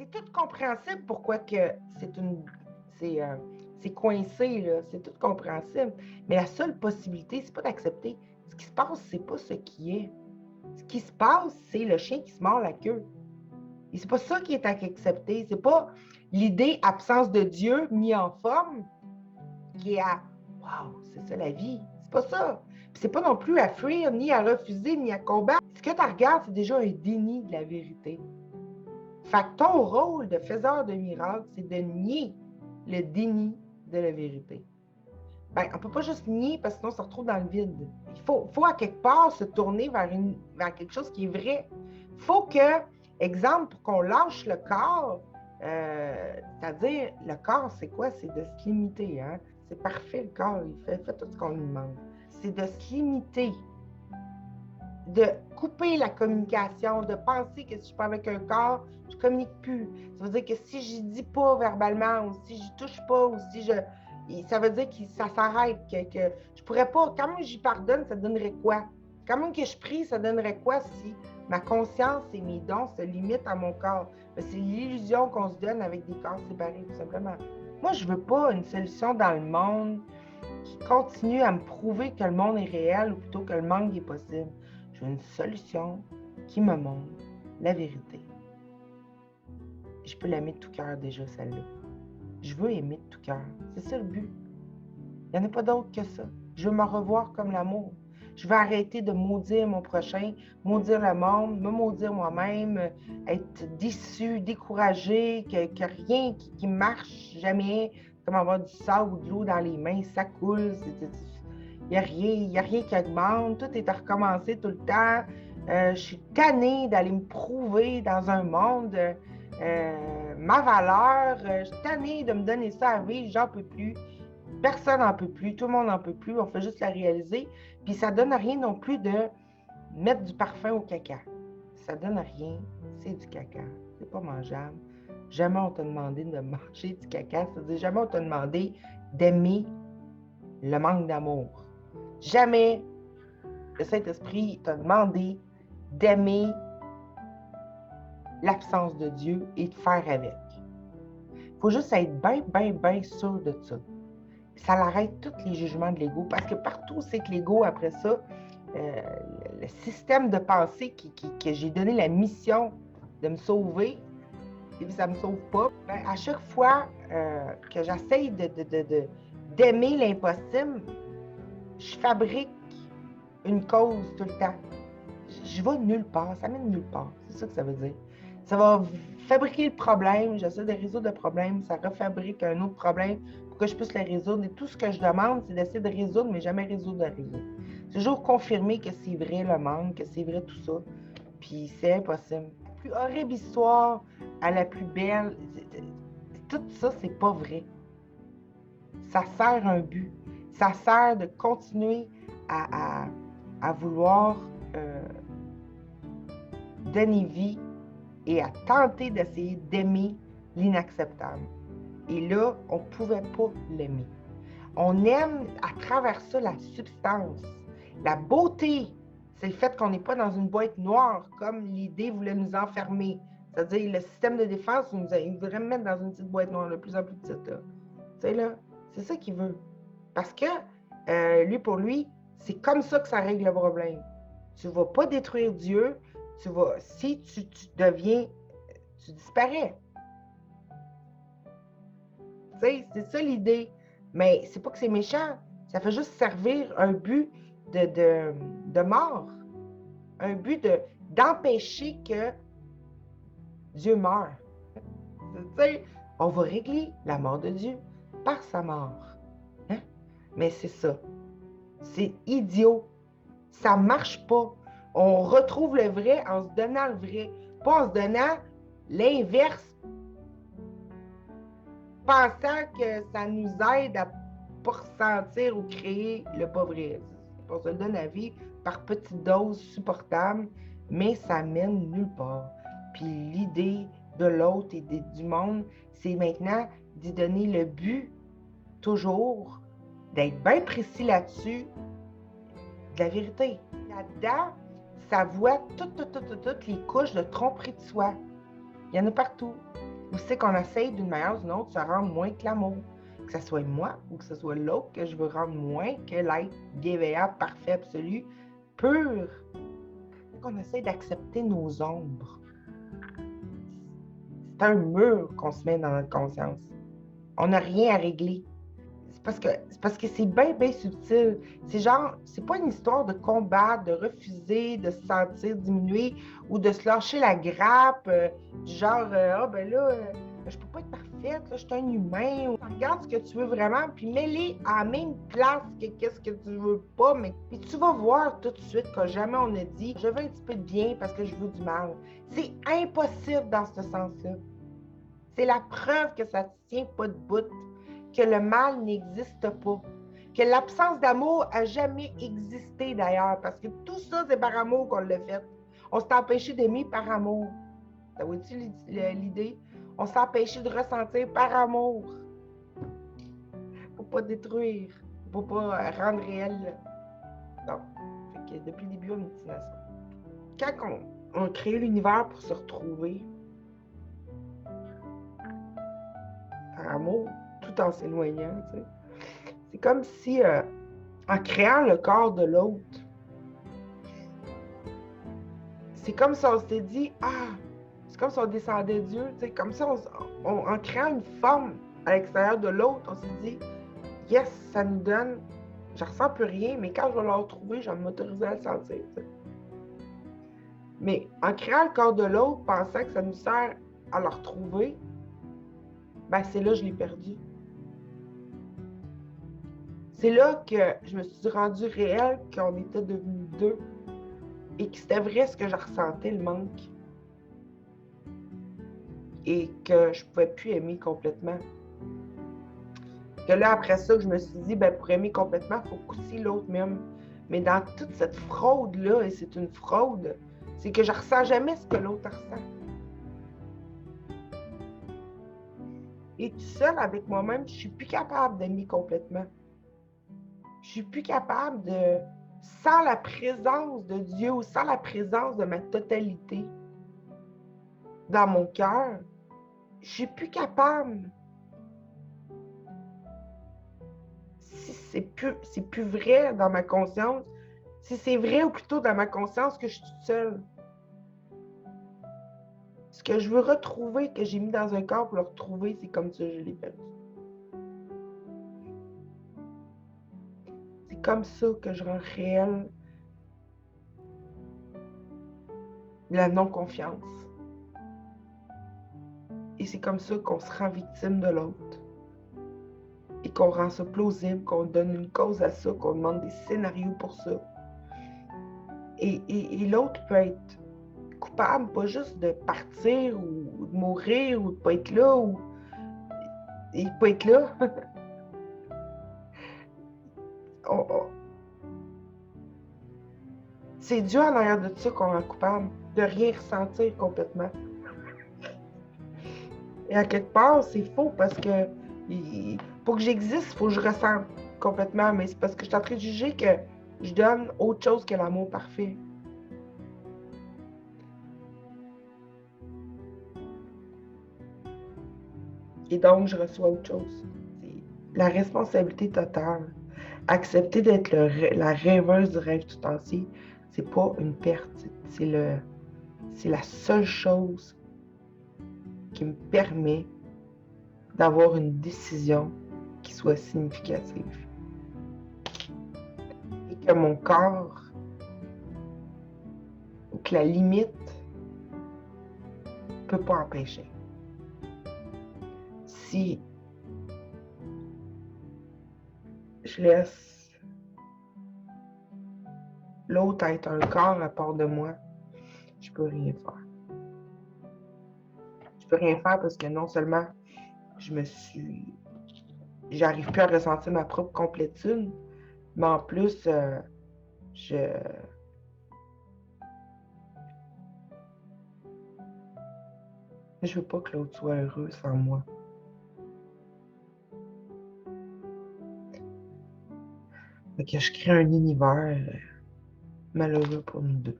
c'est tout compréhensible pourquoi que c'est coincé, là. C'est tout compréhensible. Mais la seule possibilité, c'est pas d'accepter. Ce qui se passe, c'est pas ce qui est. Ce qui se passe, c'est le chien qui se mord la queue. Et c'est pas ça qui est à accepter. C'est pas l'idée absence de Dieu mis en forme qui est à wow, c'est ça la vie. C'est pas ça. Puis c'est pas non plus à fuir, ni à refuser, ni à combattre. Ce que tu regardes, c'est déjà un déni de la vérité. Fait que ton rôle de faiseur de miracles, c'est de nier le déni de la vérité. Ben, on ne peut pas juste nier parce que sinon on se retrouve dans le vide. Il faut à quelque part se tourner vers quelque chose qui est vrai. Il faut que, exemple, pour qu'on lâche le corps, c'est-à-dire, le corps, c'est quoi? C'est de se limiter. Hein? C'est parfait, le corps, il fait tout ce qu'on lui demande. C'est de se limiter, de couper la communication, de penser que si je suis pas avec un corps, je ne communique plus. Ça veut dire que si je ne dis pas verbalement, ou si je ne touche pas, ou si je... Ça veut dire que ça s'arrête, que je pourrais pas... Quand même j'y pardonne, ça donnerait quoi? Quand même que je prie, ça donnerait quoi si ma conscience et mes dons se limitent à mon corps? C'est l'illusion qu'on se donne avec des corps séparés, tout simplement. Moi, je ne veux pas une solution dans le monde qui continue à me prouver que le monde est réel ou plutôt que le monde est possible. Je veux une solution qui me montre la vérité. Je peux l'aimer de tout cœur déjà, celle-là. Je veux aimer de tout cœur. C'est ça le but. Il n'y en a pas d'autre que ça. Je veux me revoir comme l'amour. Je veux arrêter de maudire mon prochain, maudire le monde, me maudire moi-même, être déçu, découragé, que rien qui marche jamais, comme avoir du sable ou de l'eau dans les mains, ça coule. Il n'y a rien qui augmente, tout est à recommencer tout le temps. Je suis tannée d'aller me prouver dans un monde ma valeur. Je suis tannée de me donner ça à vivre, j'en peux plus. Personne n'en peut plus, tout le monde n'en peut plus, on fait juste la réaliser. Puis ça donne rien non plus de mettre du parfum au caca. Ça donne rien, c'est du caca, c'est pas mangeable. Jamais on t'a demandé de manger du caca, c'est-à-dire jamais on t'a demandé d'aimer le manque d'amour. Jamais le Saint-Esprit t'a demandé d'aimer l'absence de Dieu et de faire avec. Il faut juste être bien sûr de ça. Ça l'arrête tous les jugements de l'ego, parce que partout, c'est que l'ego, après ça, le système de pensée que j'ai donné la mission de me sauver, et puis ça ne me sauve pas, ben, à chaque fois que j'essaye d'aimer l'impossible, je fabrique une cause tout le temps. Je vais nulle part, ça mène nulle part, c'est ça que ça veut dire. Ça va fabriquer le problème, j'essaie de résoudre le problème, ça refabrique un autre problème pour que je puisse le résoudre. Et tout ce que je demande, c'est d'essayer de résoudre, mais jamais résoudre de résoudre. Toujours confirmer que c'est vrai le manque, que c'est vrai tout ça, puis c'est impossible. La plus horrible histoire à la plus belle, tout ça, c'est pas vrai. Ça sert un but. Ça sert de continuer à vouloir donner vie et à tenter d'essayer d'aimer l'inacceptable. Et là, on ne pouvait pas l'aimer. On aime à travers ça la substance. La beauté, c'est le fait qu'on n'est pas dans une boîte noire comme l'idée voulait nous enfermer. C'est-à-dire, le système de défense, il voudrait me mettre dans une petite boîte noire, de plus en plus petite. Là. Tu sais, là, c'est ça qu'il veut. Parce que, pour lui, c'est comme ça que ça règle le problème. Tu ne vas pas détruire Dieu. Si tu deviens, tu disparais. Tu sais, c'est ça l'idée. Mais c'est pas que c'est méchant. Ça fait juste servir un but de mort. Un but d'empêcher que Dieu meure. Tu sais, on va régler la mort de Dieu par sa mort. Hein? Mais c'est ça. C'est idiot. Ça marche pas. On retrouve le vrai en se donnant le vrai, pas en se donnant l'inverse, pensant que ça nous aide à pas ressentir ou créer le pas vrai. On se le donne à vie par petites doses supportables, mais ça mène nulle part. Puis l'idée de l'autre et du monde, c'est maintenant d'y donner le but, toujours, d'être bien précis là-dessus, de la vérité. Là-dedans, ça voit toutes les couches de tromperie de soi. Il y en a partout. Ou c'est qu'on essaye d'une manière ou d'une autre de se rendre moins que l'amour. Que ce soit moi ou que ce soit l'autre que je veux rendre moins que l'être bienveillant, parfait, absolu, pur. Qu'on essaie d'accepter nos ombres. C'est un mur qu'on se met dans notre conscience. On n'a rien à régler. C'est parce que c'est bien, bien subtil. C'est genre, c'est pas une histoire de combattre, de refuser, de se sentir diminué ou de se lâcher la grappe, du genre, ben là, je peux pas être parfaite, là, je suis un humain. Regarde ce que tu veux vraiment, puis mets-les à la même place que qu'est-ce que tu veux pas, mais puis tu vas voir tout de suite que jamais on a dit, je veux un petit peu de bien parce que je veux du mal. C'est impossible dans ce sens-là. C'est la preuve que ça ne tient pas de bout, que le mal n'existe pas, que l'absence d'amour a jamais existé d'ailleurs, parce que tout ça, c'est par amour qu'on l'a fait. On s'est empêché d'aimer par amour. Ça vois-tu l'idée? On s'est empêché de ressentir par amour. Pour pas détruire, pour pas rendre réel. Non. Fait que depuis le début, on est destination. Quand on crée l'univers pour se retrouver, par amour, tout en s'éloignant, tu sais. C'est comme si, en créant le corps de l'autre, c'est comme si on s'était dit, c'est comme si on descendait Dieu, tu sais, comme ça, en créant une forme à l'extérieur de l'autre, on s'est dit, yes, ça nous donne, je ressens plus rien, mais quand je vais le retrouver, je vais m'autoriser à le sentir, tu sais. Mais en créant le corps de l'autre, pensant que ça nous sert à le retrouver, ben c'est là que je l'ai perdu. C'est là que je me suis rendu réel qu'on était devenus deux et que c'était vrai ce que je ressentais, le manque. Et que je ne pouvais plus aimer complètement. Que là, après ça, je me suis dit, ben, pour aimer complètement, il faut qu'aussi l'autre m'aime. Mais dans toute cette fraude-là, et c'est une fraude, c'est que je ne ressens jamais ce que l'autre ressent. Et tout seul avec moi-même, je ne suis plus capable d'aimer complètement. Je ne suis plus capable de, sans la présence de Dieu ou sans la présence de ma totalité dans mon cœur, je ne suis plus capable. Si c'est plus vrai dans ma conscience, si c'est vrai ou plutôt dans ma conscience que je suis toute seule. Ce que je veux retrouver, que j'ai mis dans un corps pour le retrouver, c'est comme ça que je l'ai perdu. C'est comme ça que je rends réel la non-confiance. Et c'est comme ça qu'on se rend victime de l'autre. Et qu'on rend ça plausible, qu'on donne une cause à ça, qu'on demande des scénarios pour ça. Et l'autre peut être coupable, pas juste de partir ou de mourir ou de pas être là ou et pas être là. C'est Dieu en arrière de ça qu'on rend coupable, de rien ressentir complètement. Et à quelque part, c'est faux parce que pour que j'existe, il faut que je ressente complètement, mais c'est parce que je suis en train de juger que je donne autre chose que l'amour parfait. Et donc, je reçois autre chose. C'est la responsabilité totale. Accepter d'être la rêveuse du rêve tout entier, c'est pas une perte. C'est la seule chose qui me permet d'avoir une décision qui soit significative. Et que mon corps, ou que la limite, ne peut pas empêcher. Si je laisse l'autre être un corps à part de moi, je peux rien faire. Je peux rien faire parce que non seulement j'arrive plus à ressentir ma propre complétude, mais en plus, je veux pas que l'autre soit heureux sans moi. Fait que je crée un univers malheureux pour nous deux.